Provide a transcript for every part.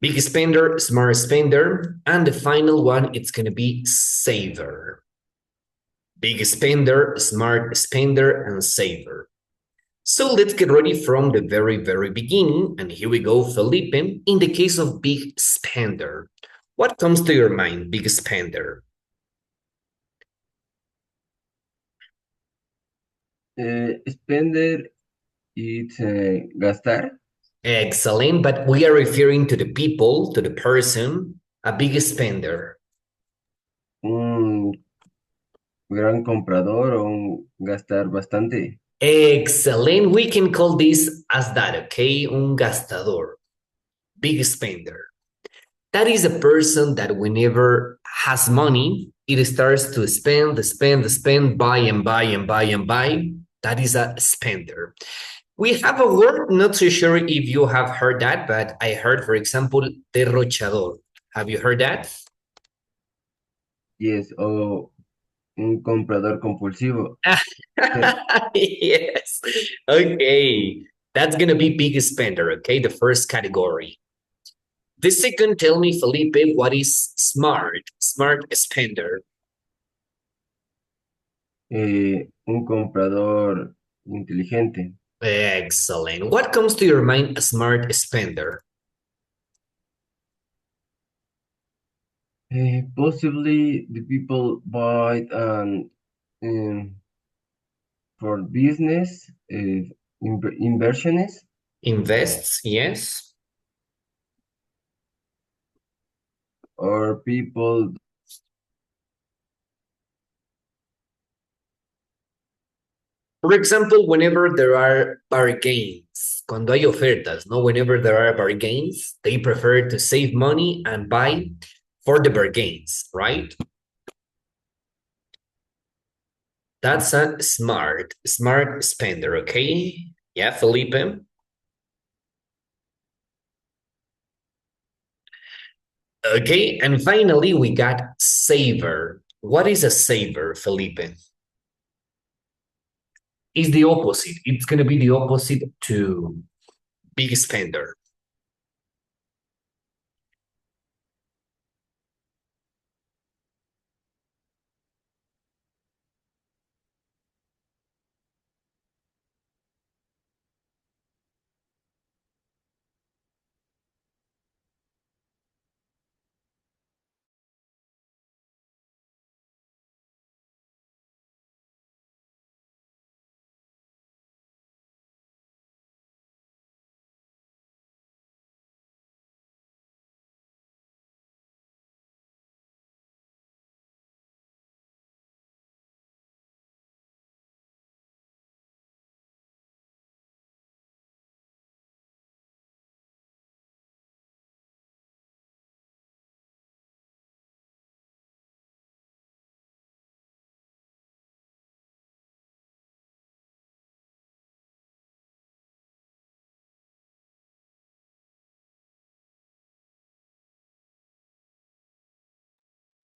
Big spender, smart spender, and the final one, it's going to be saver. Big spender, smart spender, and saver. So let's get ready from the very, very beginning. And here we go, Felipe. In the case of big spender, what comes to your mind, big spender? Spender, it's gastar. Excellent, but we are referring to the people, to the person, a big spender. Un gran comprador o un gastar bastante. Excellent. We can call this as that, okay? Un gastador, big spender. That is a person that whenever has money, it starts to spend, buy and buy and buy and buy. That is a spender. We have a word, not so sure if you have heard that, but I heard, for example, derrochador. Have you heard that? Yes, o un comprador compulsivo. Yes. Okay. That's going to be big spender, okay? The first category. The second, tell me, Felipe, what is smart? Smart spender. Un comprador inteligente. Excellent. What comes to your mind, a smart spender? Possibly the people buy and um, for business, inversionist, Invests, yes. or people. For example, whenever there are bargains, cuando hay ofertas, no? Whenever there are bargains, they prefer to save money and buy for the bargains, right? That's a smart spender, okay? Yeah, Felipe. Okay, and finally we got saver. What is a saver, Felipe? Is the opposite. It's going to be the opposite to big spender.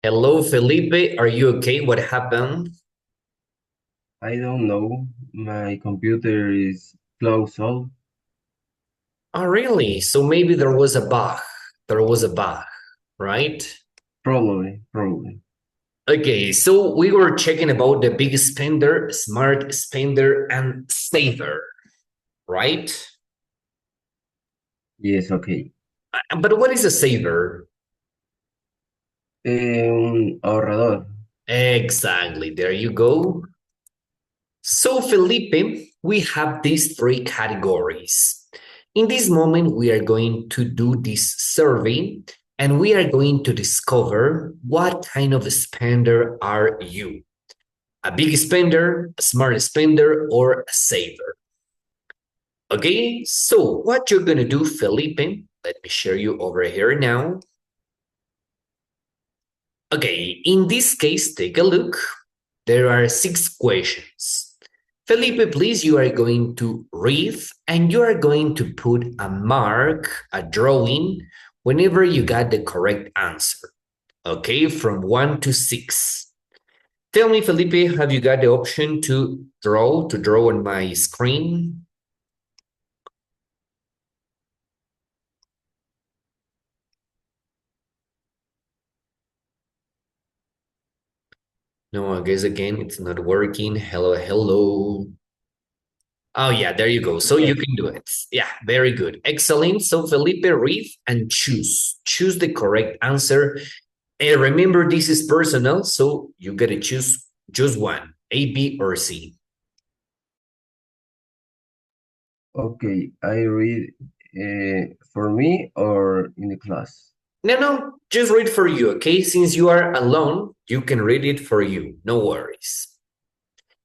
Hello, Felipe. Are you okay? What happened? I don't know. My computer is closed off. Oh, really? So maybe there was a bug. There was a bug, right? Probably. Okay, so we were checking about the big spender, smart spender, and saver, right? Yes, okay. But what is a saver? Un ahorrador. Exactly. There you go. So, Felipe, we have these three categories. In this moment, we are going to do this survey and we are going to discover what kind of spender are you? A big spender, a smart spender, or a saver? Okay, so what you're going to do, Felipe, let me share you over here now. Okay, in this case, take a look. There are 6 questions. Felipe, please, you are going to read and you are going to put a mark, a drawing, whenever you got the correct answer. Okay, from 1 to 6. Tell me, Felipe, have you got the option to draw on my screen? No, I guess again, it's not working. Hello, hello. Oh, yeah, there you go. So you Yes. can do it. Yeah, very good. Excellent. So, Felipe, read and choose. Choose the correct answer. And remember, this is personal, so you got to choose just one, A, B, or C. Okay, I read for me or in the class. No, no, just read for you, okay? Since you are alone, you can read it for you. No worries.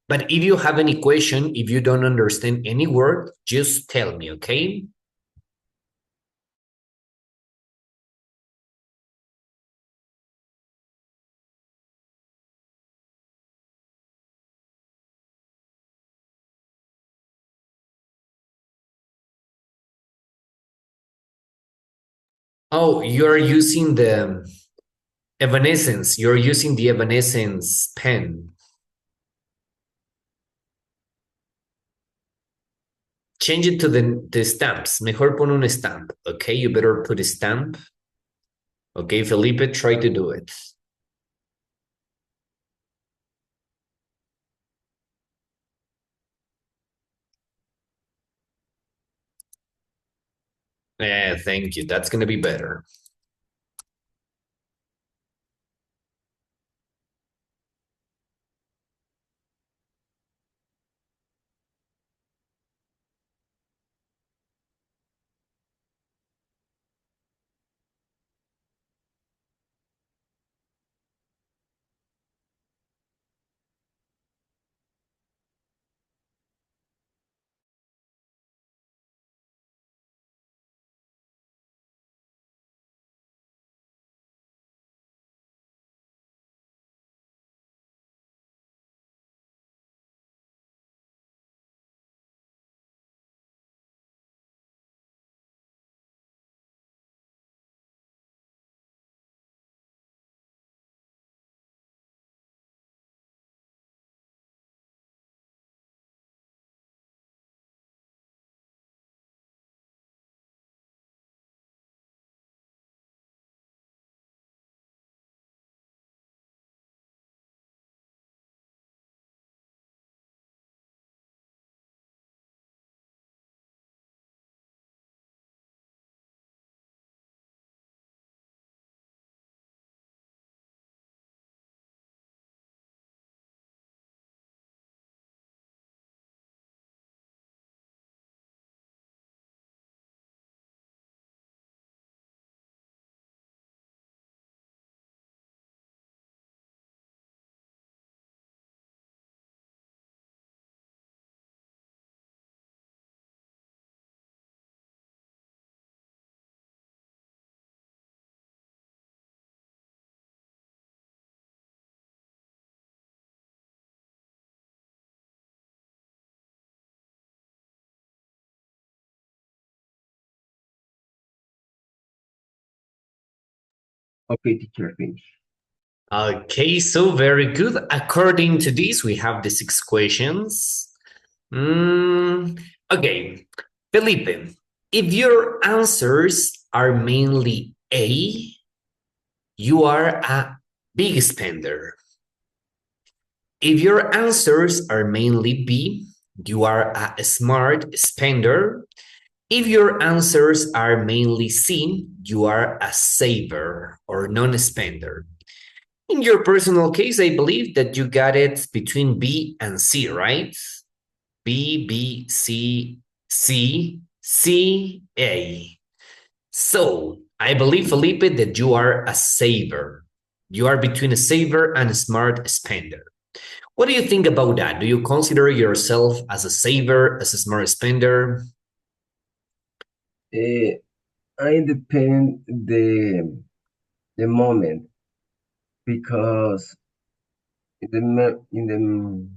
But if you have any question, if you don't understand any word, just tell me, okay? Oh, you're using the Evanescence. You're using the Evanescence pen. Change it to the stamps. Mejor pon un stamp, okay? You better put a stamp. Okay, Felipe, try to do it. Yeah, thank you. That's going to be better. Okay, teacher, finish. Okay, so very good. According to this, we have the six questions. Okay, Felipe, if your answers are mainly A, you are a big spender. If your answers are mainly B, you are a smart spender. If your answers are mainly C, you are a saver or non-spender. In your personal case, I believe that you got it between B and C, right? B, B, C, C, C, A. So I believe, Felipe, that you are a saver. You are between a saver and a smart spender. What do you think about that? Do you consider yourself as a saver, as a smart spender? Uh, I depend the moment because in the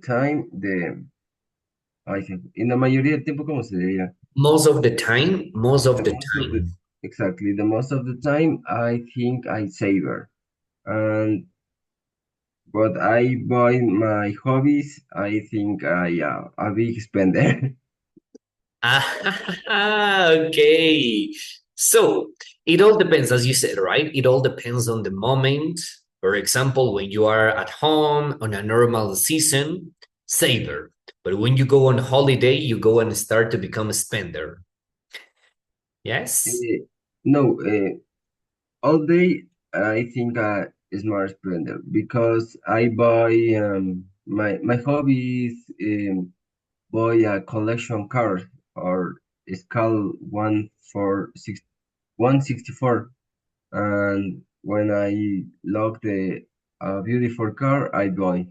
time ay, en la mayoría del tiempo, ¿cómo se diría? Most of The the most of the time. exactly the most of the time I think I savor. And but I buy my hobbies, I think I a big spender. Ah, okay. So it all depends, as you said, right? It all depends on the moment. For example, when you are at home on a normal season, saver. But when you go on holiday, you go and start to become a spender. Yes? No, all day I think smart spender because I buy my hobby is buy a collection card or it's called 164, and when I look the beautiful car I buy.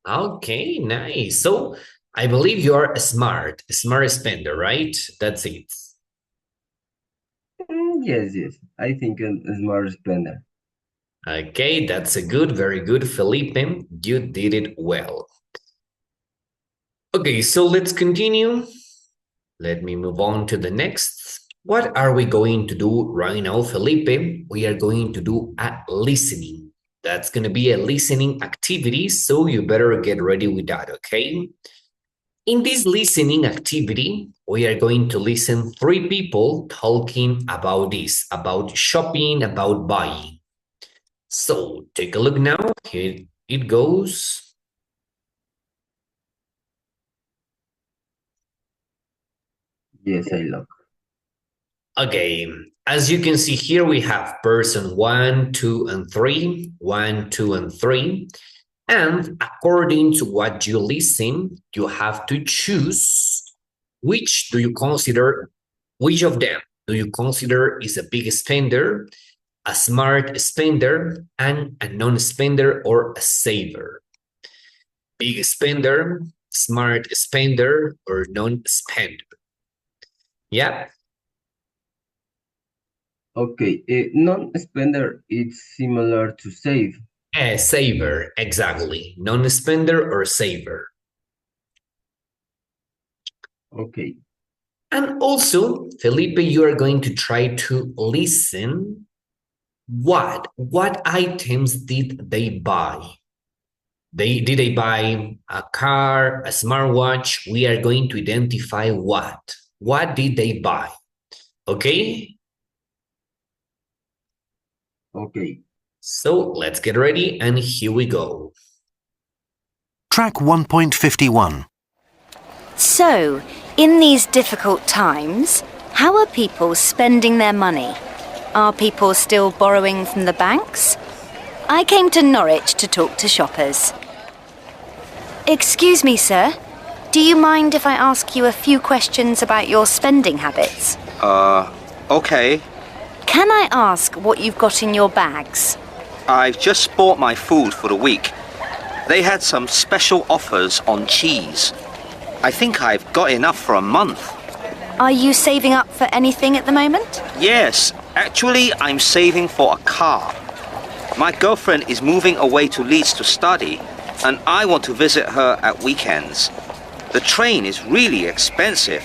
Okay, nice. So I believe you are a smart spender, right? That's it. Yes, I think a smart spender. Okay, that's a good, very good, Felipe. You did it well. Okay, so let's continue. Let me move on to the next. What are we going to do right now, Felipe? We are going to do a listening. That's going to be a listening activity, so you better get ready with that, okay? In this listening activity, we are going to listen 3 people talking about this, about shopping, about buying. So take a look now. Here it goes. Yes, I look. Okay, as you can see here, we have person 1, 2, and 3. 1, 2, and 3. And according to what you listen, you have to choose which of them do you consider is a big spender, a smart spender, and a non-spender or a saver. Big spender, smart spender, or non-spender. Yeah. Okay, non-spender is similar to save. A saver, exactly. Non-spender or saver. Okay, And also, Felipe, you are going to try to listen what items did they buy? Did they buy a car, a smartwatch? We are going to identify what. What did they buy? Okay? okay. So let's get ready and here we go. Track 1.51. So, in these difficult times, how are people spending their money? Are people still borrowing from the banks? I came to Norwich to talk to shoppers. Excuse me, sir. Do you mind if I ask you a few questions about your spending habits? Okay. Can I ask what you've got in your bags? I've just bought my food for the week. They had some special offers on cheese. I think I've got enough for a month. Are you saving up for anything at the moment? Yes, actually, I'm saving for a car. My girlfriend is moving away to Leeds to study, and I want to visit her at weekends. The train is really expensive,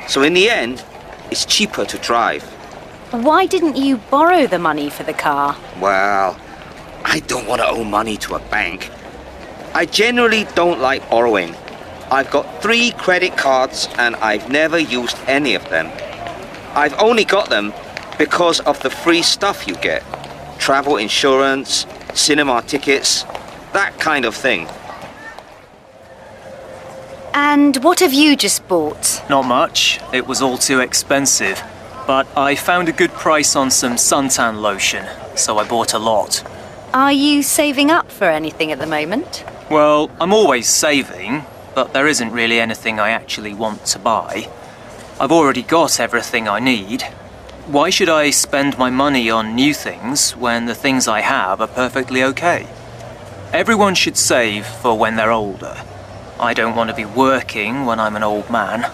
so in the end, it's cheaper to drive. Why didn't you borrow the money for the car? Well, I don't want to owe money to a bank. I generally don't like borrowing. I've got 3 credit cards and I've never used any of them. I've only got them because of the free stuff you get. Travel insurance, cinema tickets, that kind of thing. And what have you just bought? Not much. It was all too expensive. But I found a good price on some suntan lotion, so I bought a lot. Are you saving up for anything at the moment? Well, I'm always saving, but there isn't really anything I actually want to buy. I've already got everything I need. Why should I spend my money on new things when the things I have are perfectly okay? Everyone should save for when they're older. I don't want to be working when I'm an old man.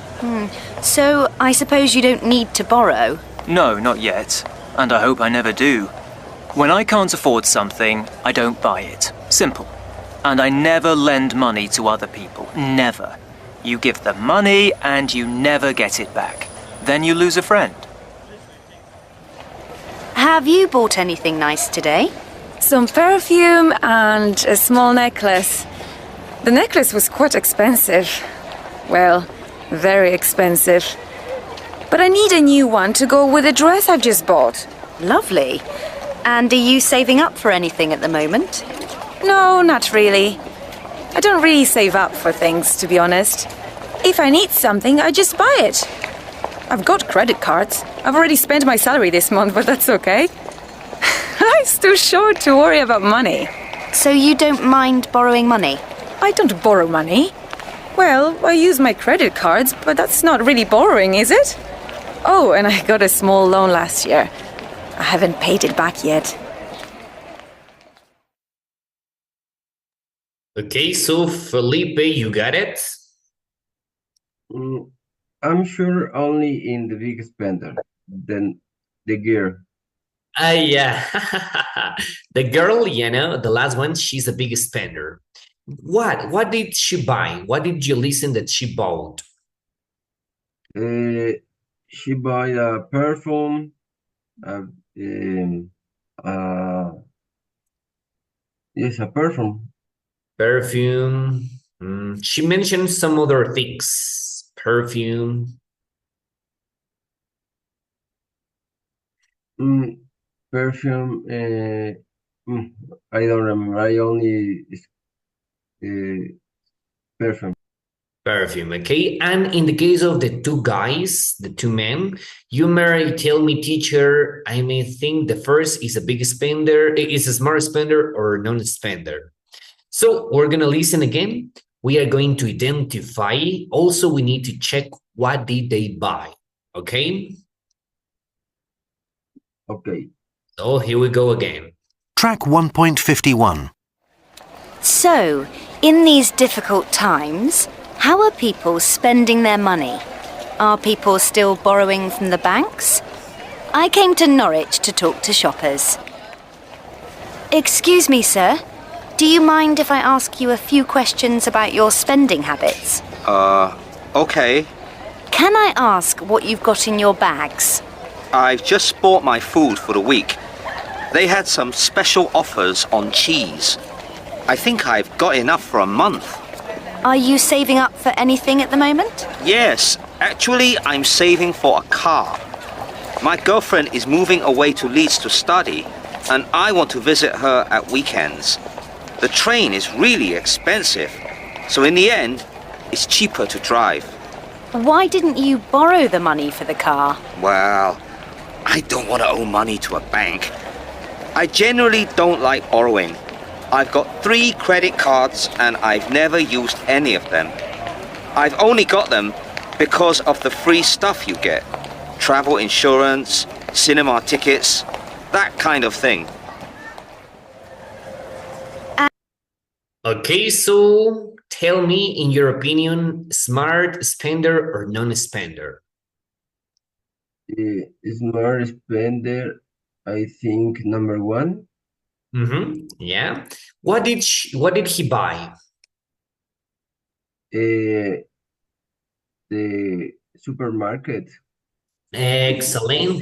So, I suppose you don't need to borrow? No, not yet. And I hope I never do. When I can't afford something, I don't buy it. Simple. And I never lend money to other people. Never. You give them money and you never get it back. Then you lose a friend. Have you bought anything nice today? Some perfume and a small necklace. The necklace was quite expensive. Well, very expensive. But I need a new one to go with the dress I've just bought. Lovely. And are you saving up for anything at the moment? No, not really. I don't really save up for things, to be honest. If I need something, I just buy it. I've got credit cards. I've already spent my salary this month, but that's okay. Life's too short to worry about money. So you don't mind borrowing money? I don't borrow money. Well, I use my credit cards, but that's not really borrowing, is it? Oh, and I got a small loan last year. I haven't paid it back yet. Okay, so Felipe, you got it? I'm sure only in the big spender, then the gear. Yeah. The girl, the last one, she's a big spender. What did she buy? What did you listen that she bought? She bought a perfume, yes, a perfume. Perfume. She mentioned some other things. Perfume. Perfume. I don't remember. I only perfume. Perfume, okay? And in the case of the two guys, the two men, you may tell me, teacher, I may think the first is a big spender, is a smart spender or non-spender. So we're going to listen again. We are going to identify. Also, we need to check what did they buy, okay? Okay. So here we go again. Track 1.51. So, in these difficult times, how are people spending their money? Are people still borrowing from the banks? I came to Norwich to talk to shoppers. Excuse me, sir. Do you mind if I ask you a few questions about your spending habits? Okay. Can I ask what you've got in your bags? I've just bought my food for the week. They had some special offers on cheese. I think I've got enough for a month. Are you saving up for anything at the moment? Yes, actually, I'm saving for a car. My girlfriend is moving away to Leeds to study, and I want to visit her at weekends. The train is really expensive, so in the end, it's cheaper to drive. Why didn't you borrow the money for the car? Well, I don't want to owe money to a bank. I generally don't like borrowing. I've got 3 credit cards and I've never used any of them. I've only got them because of the free stuff you get. Travel insurance, cinema tickets, that kind of thing. Okay, so tell me, in your opinion, smart spender or non-spender? Smart spender, I think number 1. Yeah. What did he buy? The supermarket. Excellent.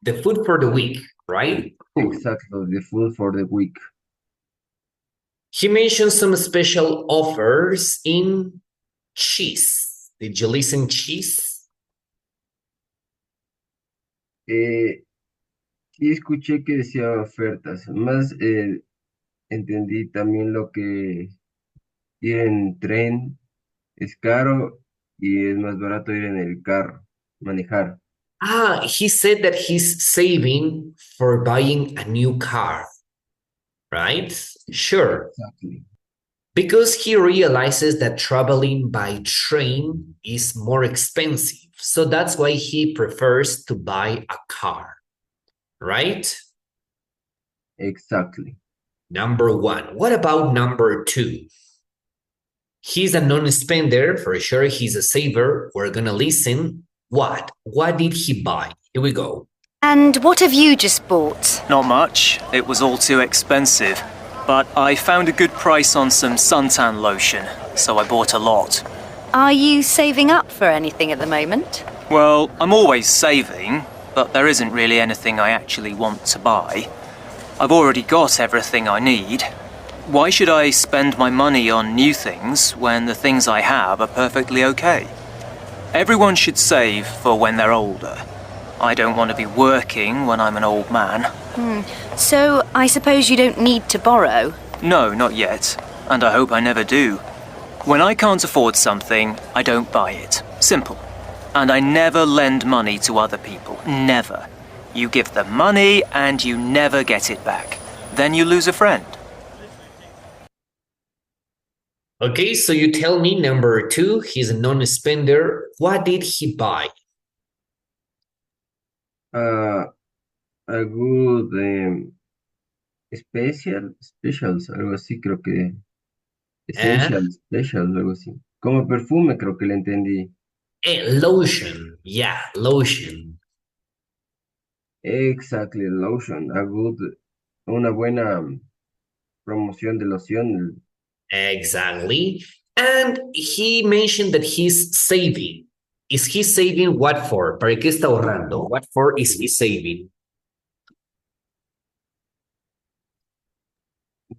The food for the week, right? Exactly, the food for the week. He mentioned some special offers in cheese. Did you listen cheese? Sí escuché que decía ofertas. Más entendí también lo que ir en tren es caro y es más barato ir en el carro, manejar. He said that he's saving for buying a new car, right? Sure. Exactly. Because he realizes that traveling by train is more expensive. So that's why he prefers to buy a car, right? Exactly. Number 1. What about number 2? He's a non-spender, for sure. He's a saver. We're going to listen. What did he buy? Here we go. And what have you just bought? Not much. It was all too expensive. But I found a good price on some suntan lotion, so I bought a lot. Are you saving up for anything at the moment? Well, I'm always saving, but there isn't really anything I actually want to buy. I've already got everything I need. Why should I spend my money on new things when the things I have are perfectly okay? Everyone should save for when they're older. I don't want to be working when I'm an old man. So I suppose you don't need to borrow? No, not yet. And I hope I never do. When I can't afford something, I don't buy it. Simple. And I never lend money to other people. Never. You give them money and you never get it back. Then you lose a friend. Okay, so you tell me number 2, he's a non-spender. What did he buy? A good specials, algo así, creo que essential, specials, algo así. Como perfume, creo que le entendí. Lotion. Yeah, lotion. Exactly, lotion, una buena promoción de loción. Exactly. And he mentioned that he's saving. Is he saving what for? ¿Para qué está ahorrando? What for is he saving?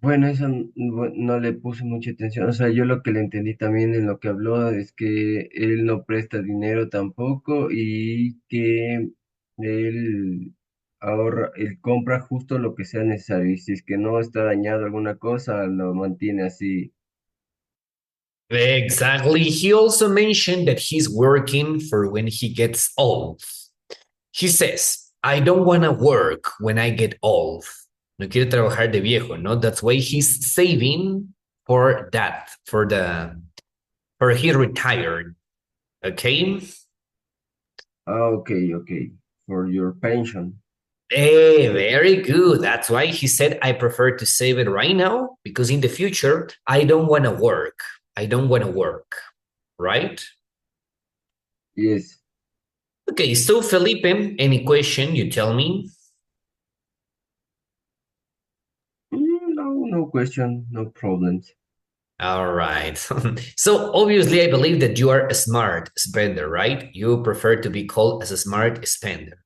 Bueno, eso no le puse mucha atención. O sea, yo lo que le entendí también en lo que habló es que él no presta dinero tampoco y que él ahorra, él compra justo lo que sea necesario. Y si es que no está dañado alguna cosa, lo mantiene así. Exactly. He also mentioned that he's working for when he gets old. He says, I don't want to work when I get old. No quiere trabajar de viejo, no? That's why he's saving for that, for he retired. Okay? Okay. For your pension. Hey, very good. That's why he said, I prefer to save it right now because in the future, I don't want to work. I don't want to work, right? Yes. Okay, so Felipe, any question you tell me? No question, no problems. All right. So obviously, I believe that you are a smart spender, right? You prefer to be called as a smart spender.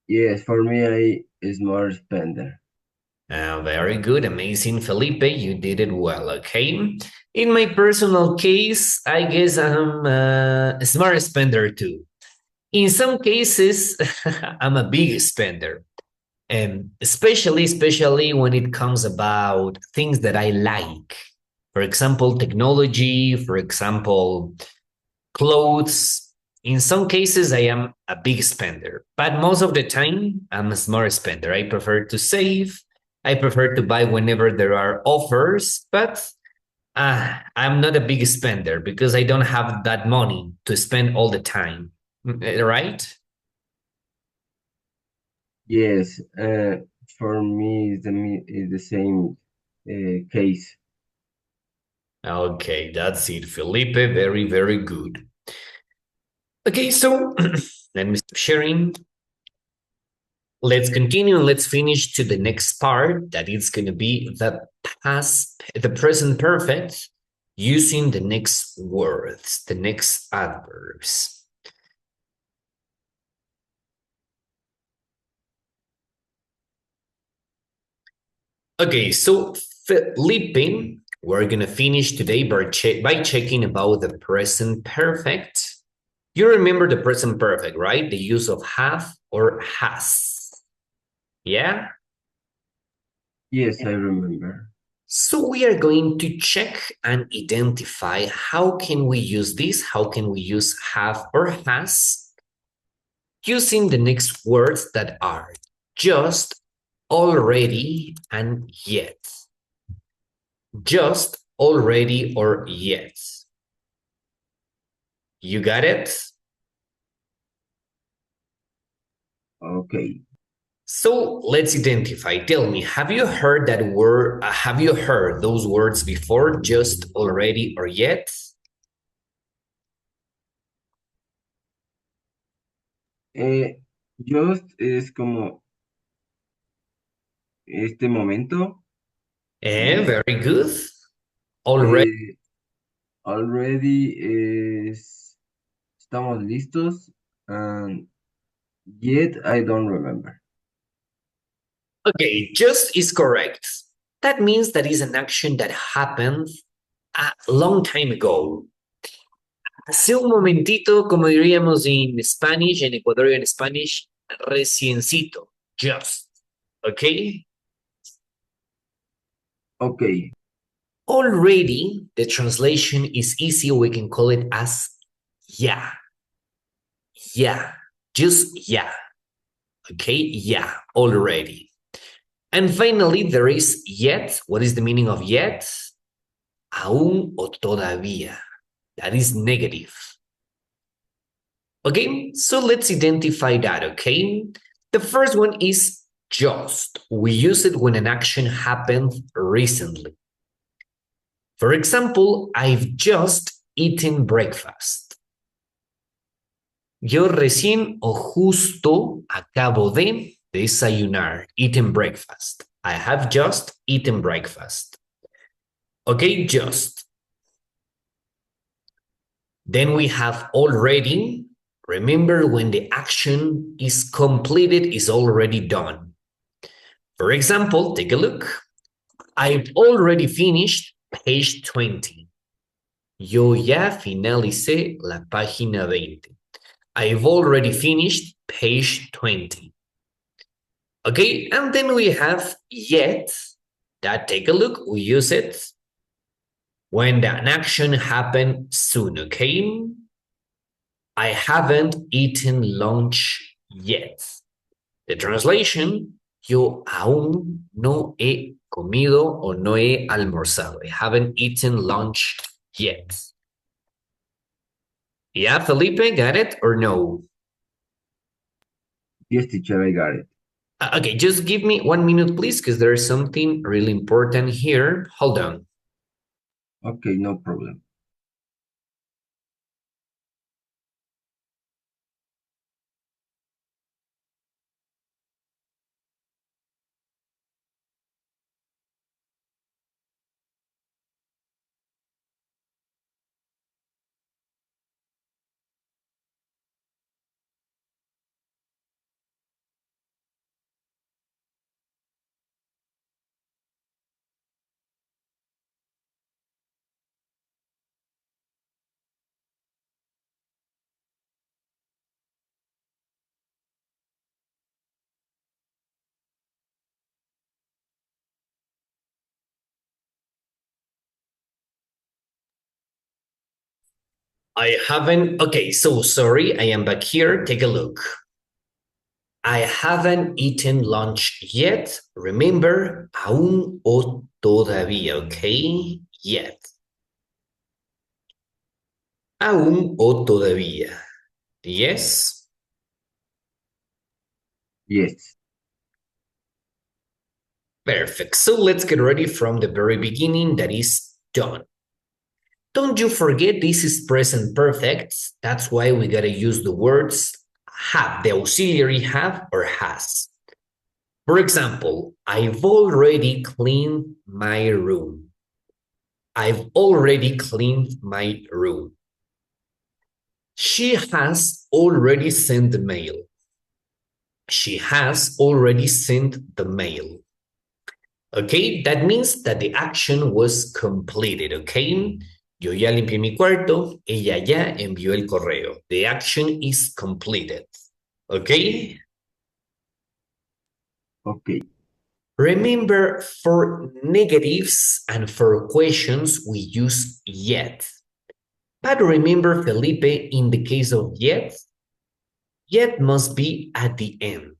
Yes, for me, I smart spender. Very good, amazing, Felipe. You did it well, okay? In my personal case, I guess I'm a smart spender too. In some cases, I'm a big spender. And especially when it comes about things that I like. For example, technology, for example, clothes. In some cases, I am a big spender, but most of the time, I'm a smart spender. I prefer to save. I prefer to buy whenever there are offers, but I'm not a big spender because I don't have that money to spend all the time, right? Yes, for me, it's the same case. Okay, that's it, Felipe. Very, very good. Okay, so let me stop sharing. Let's continue and let's finish to the next part that is going to be the present perfect using the next words, the next adverbs. Okay, so Felipe, we're going to finish today by checking about the present perfect. You remember the present perfect, right? The use of have or has. Yeah? Yes, I remember. So we are going to check and identify how can we use this, how can we use have or has using the next words that are just, already, and yet. Just, already, or yet. You got it? Okay. So let's identify. Tell me, have you heard that word? Have you heard those words before? Just, already, or yet? Just es como este momento. Very good. Already. Already es estamos listos. And yet I don't remember. Okay, just is correct. That means that is an action that happened a long time ago. Hace un momentito, como diríamos en Spanish, en Ecuadorian Spanish, reciencito, just, okay? Okay. Already, the translation is easy. We can call it as yeah. Yeah, just yeah. Okay, yeah, already. And finally, there is yet. What is the meaning of yet? Aún o todavía. That is negative. Okay, so let's identify that, okay? The first one is just. We use it when an action happened recently. For example, I've just eaten breakfast. Yo recién o justo acabo de desayunar, eaten breakfast. I have just eaten breakfast. Okay, just. Then we have already. Remember, when the action is completed, is already done. For example, take a look. I've already finished page 20. Yo ya finalicé la página 20. I've already finished page 20. Okay, and then we have yet. That, take a look, we use it when an action happened soon, okay? I haven't eaten lunch yet. The translation, yo aún no he comido o no he almorzado. I haven't eaten lunch yet. Yeah, Felipe, got it or no? Yes, teacher, I got it. Okay, just give me 1 minute, please, because there is something really important here. Hold on. Okay, no problem. I haven't, okay, so sorry, I am back here. Take a look. I haven't eaten lunch yet. Remember, aún o todavía, okay? Yet. Aún o todavía. Yes? Yes. Perfect. So let's get ready from the very beginning. That is done. Don't you forget this is present perfect. That's why we gotta use the words have, the auxiliary have or has. For example, I've already cleaned my room. I've already cleaned my room. She has already sent the mail. She has already sent the mail. Okay, that means that the action was completed, okay? Yo ya limpié mi cuarto, ella ya envió el correo. The action is completed, okay? Okay. Remember, for negatives and for questions, we use yet. But remember, Felipe, in the case of yet must be at the end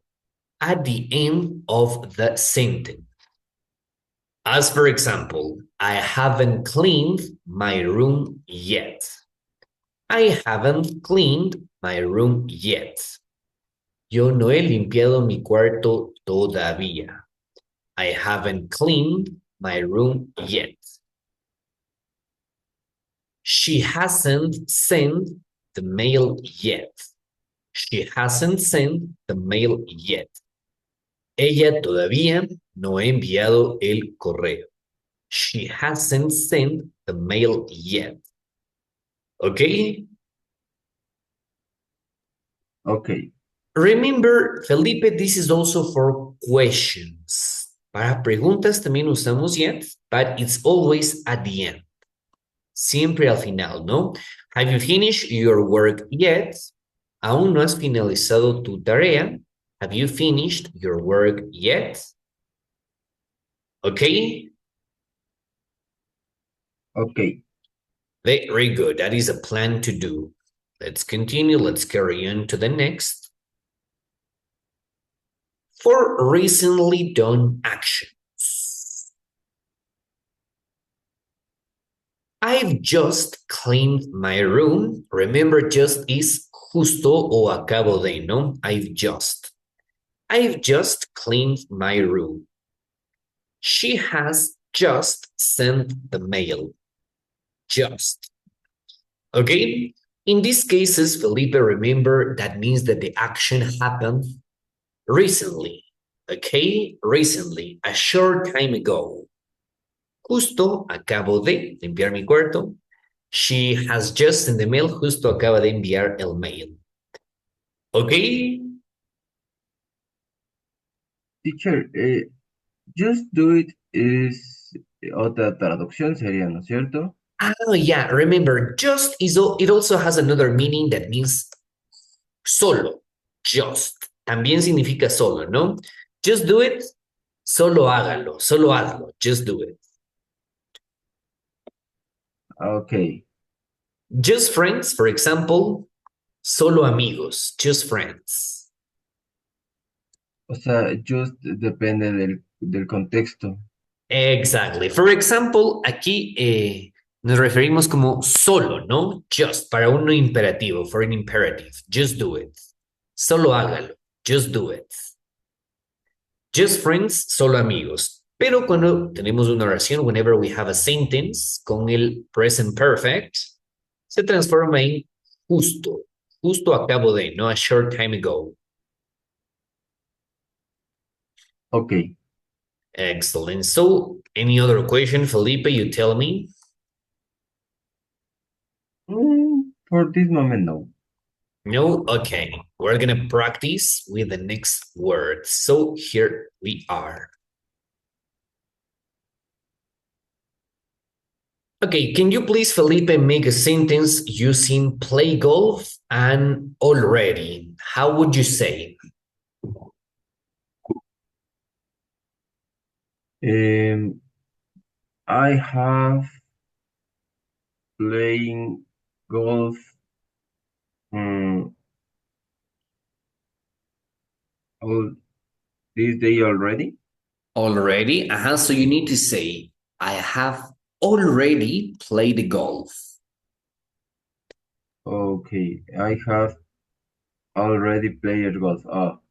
of the sentence. As for example, I haven't cleaned my room yet. I haven't cleaned my room yet. Yo no he limpiado mi cuarto todavía. I haven't cleaned my room yet. She hasn't sent the mail yet. She hasn't sent the mail yet. Ella todavía no ha enviado el correo. She hasn't sent the mail yet. Okay? Okay. Remember, Felipe, this is also for questions. Para preguntas también usamos yet, but it's always at the end. Siempre al final, ¿no? Have you finished your work yet? ¿Aún no has finalizado tu tarea? Have you finished your work yet? Okay? Okay. Very good. That is a plan to do. Let's continue. Let's carry on to the next. For recently done actions. I've just cleaned my room. Remember, just is justo o acabo de, ¿no? I've just cleaned my room. She has just sent the mail. Just. Okay? In these cases, Felipe, remember, that means that the action happened recently. Okay? Recently, a short time ago. Justo acabo de limpiar mi cuarto. She has just sent the mail. Justo acaba de enviar el mail. Okay? Teacher, just do it is otra traducción sería, ¿no es cierto? Oh, yeah. Remember, just is, it also has another meaning that means solo. Just. También significa solo, ¿no? Just do it. Solo hágalo. Solo hazlo. Just do it. Okay. Just friends, for example. Solo amigos. Just friends. O sea, just depende del contexto. Exactly. For example, aquí nos referimos como solo, ¿no? Just, para un imperativo, for an imperative. Just do it. Solo hágalo. Just do it. Just friends, solo amigos. Pero cuando tenemos una oración, whenever we have a sentence con el present perfect, se transforma en justo. Justo acabo de, ¿no? A short time ago. Okay. Excellent. So, any other question, Felipe, you tell me? For this moment, no. No? Okay. We're going to practice with the next word. So, here we are. Okay, can you please, Felipe, make a sentence using play golf and already? How would you say? I have playing golf all this day already. Already? So you need to say, I have already played golf. Okay, I have already played golf. Oh,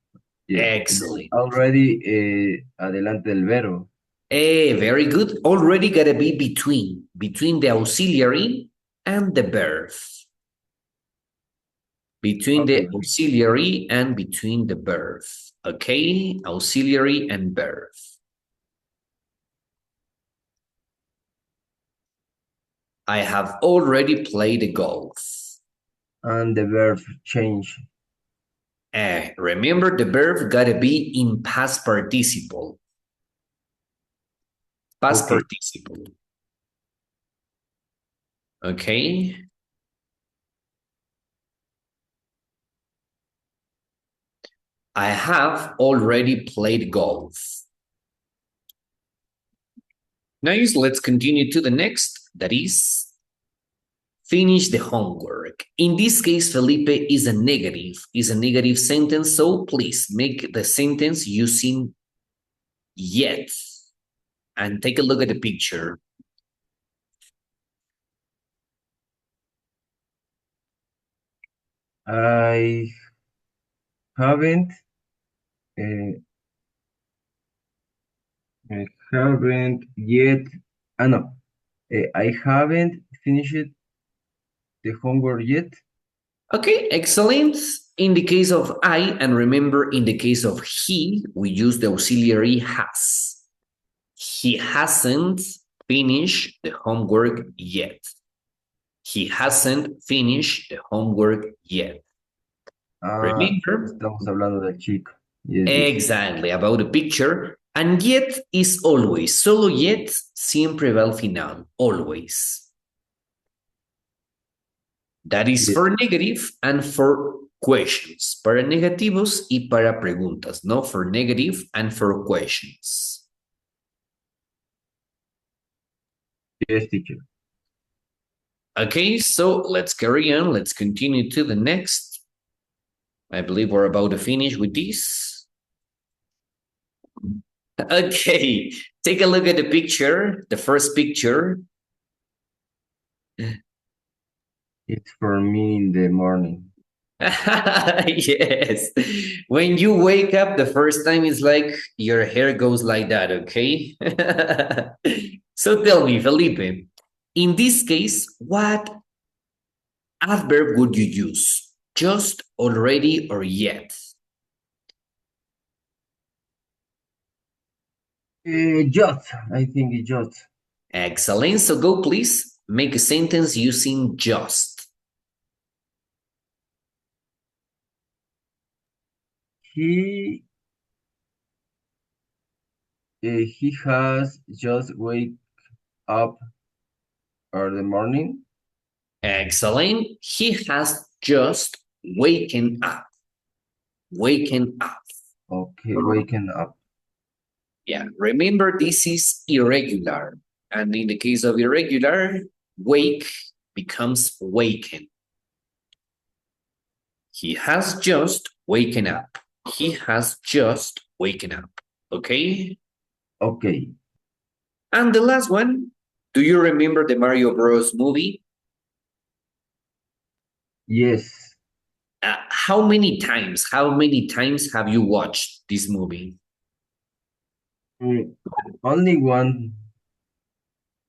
yeah. Excellent. Already, adelante del verbo. Very good. Already gotta be between the auxiliary and the verb. Between the auxiliary and between the verb. Okay, auxiliary and verb. I have already played golf. And the verb change. Remember, the verb gotta be in past participle. Past participle. Okay. I have already played golf. Nice. Let's continue to the next. That is, finish the homework. In this case, Felipe is a negative sentence. So please make the sentence using yet. And take a look at the picture. I haven't yet. No. I haven't finished the homework yet. Okay, excellent. In the case of I, and remember, in the case of he, we use the auxiliary has. He hasn't finished the homework yet. He hasn't finished the homework yet. Remember? Estamos hablando del chico. Yes, exactly, about the picture. And yet is always. Solo yet siempre va al final. Always. That is for negative and for questions. Para negativos y para preguntas, no? For negative and for questions. Yes, teacher. Okay, so let's carry on. Let's continue to the next. I believe we're about to finish with this. Okay, take a look at the picture, the first picture. It's for me in the morning. Yes. When you wake up the first time, it's like your hair goes like that, okay? So tell me, Felipe, in this case, what adverb would you use? Just, already, or yet? Just, I think it's just. Excellent. So go, please, make a sentence using just. He has just wake up early morning. Excellent. He has just waken up. Waken up. Okay, waking up. Yeah, remember this is irregular. And in the case of irregular, wake becomes waken. He has just waken up. He has just waken up. Okay? Okay. And the last one, do you remember the Mario Bros. Movie? Yes. How many times have you watched this movie? Only one.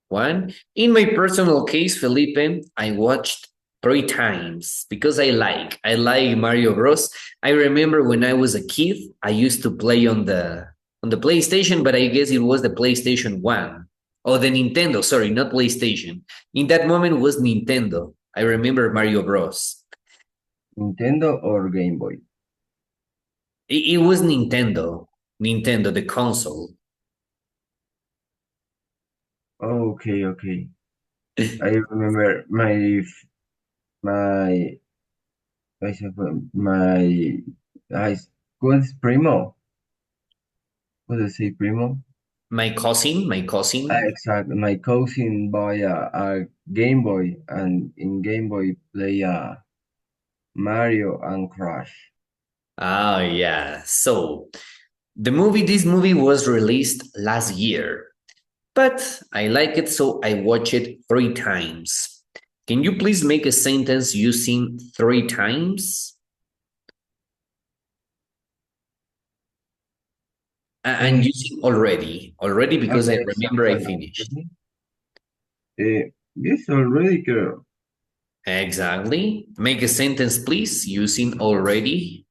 One. In my personal case, Felipe, I watched 3 times because I like Mario Bros. I remember when I was a kid, I used to play on the PlayStation, but I guess it was the PlayStation 1. Oh, the Nintendo, sorry, not PlayStation. In that moment it was Nintendo. I remember Mario Bros. Nintendo or Game Boy? It was Nintendo, the console. Okay. I remember my what's primo? What do I say, primo? My cousin. Exactly. My cousin buy a Game Boy, and in Game Boy play Mario and Crash. Oh, yeah. So this movie was released last year, but I like it, so I watch it 3 times. Can you please make a sentence using 3 times? And using already because Okay, I remember I exactly. finished. Yes, already, girl. Exactly. Make a sentence, please, using already.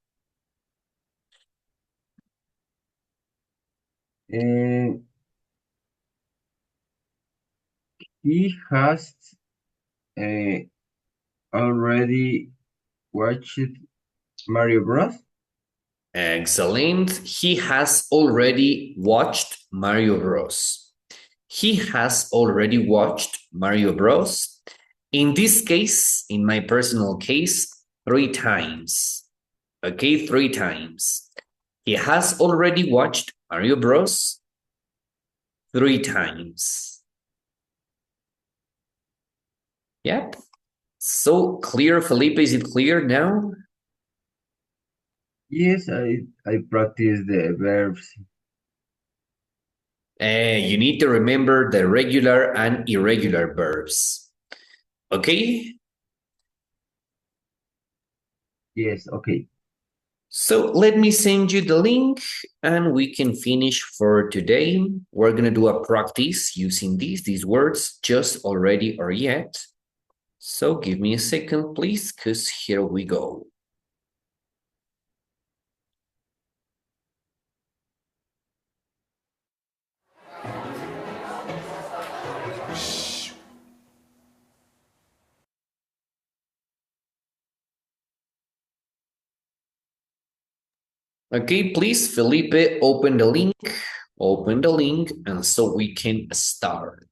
He has already watched Mario Bros. Excellent. He has already watched Mario Bros. He has already watched Mario Bros. In this case, in my personal case, 3 times. Okay, 3 times. He has already watched Mario Bros. 3 times. Yep. So clear, Felipe, is it clear now? Yes, I practice the verbs. You need to remember the regular and irregular verbs. Okay? Yes, okay. So let me send you the link and we can finish for today. We're going to do a practice using these words, just, already, or yet. So give me a second, please, because here we go. Okay, please, Felipe, open the link, and so we can start.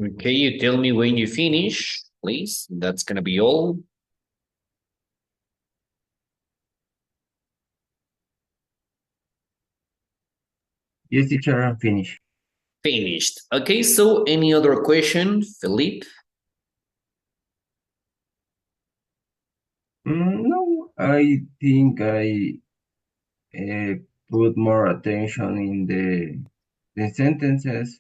Okay, you tell me when you finish, please. That's gonna be all. Yes, teacher, I'm finished. Finished. Okay, so any other question, Philippe? No, I think I put more attention in the sentences.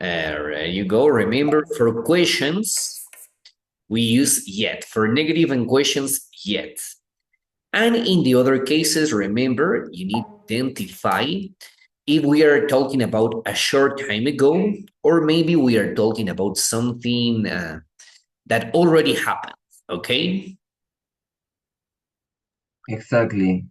There you go. Remember, for questions, we use yet. For negative and questions, yet. And in the other cases, remember, you need to identify if we are talking about a short time ago, or maybe we are talking about something that already happened, okay? Exactly.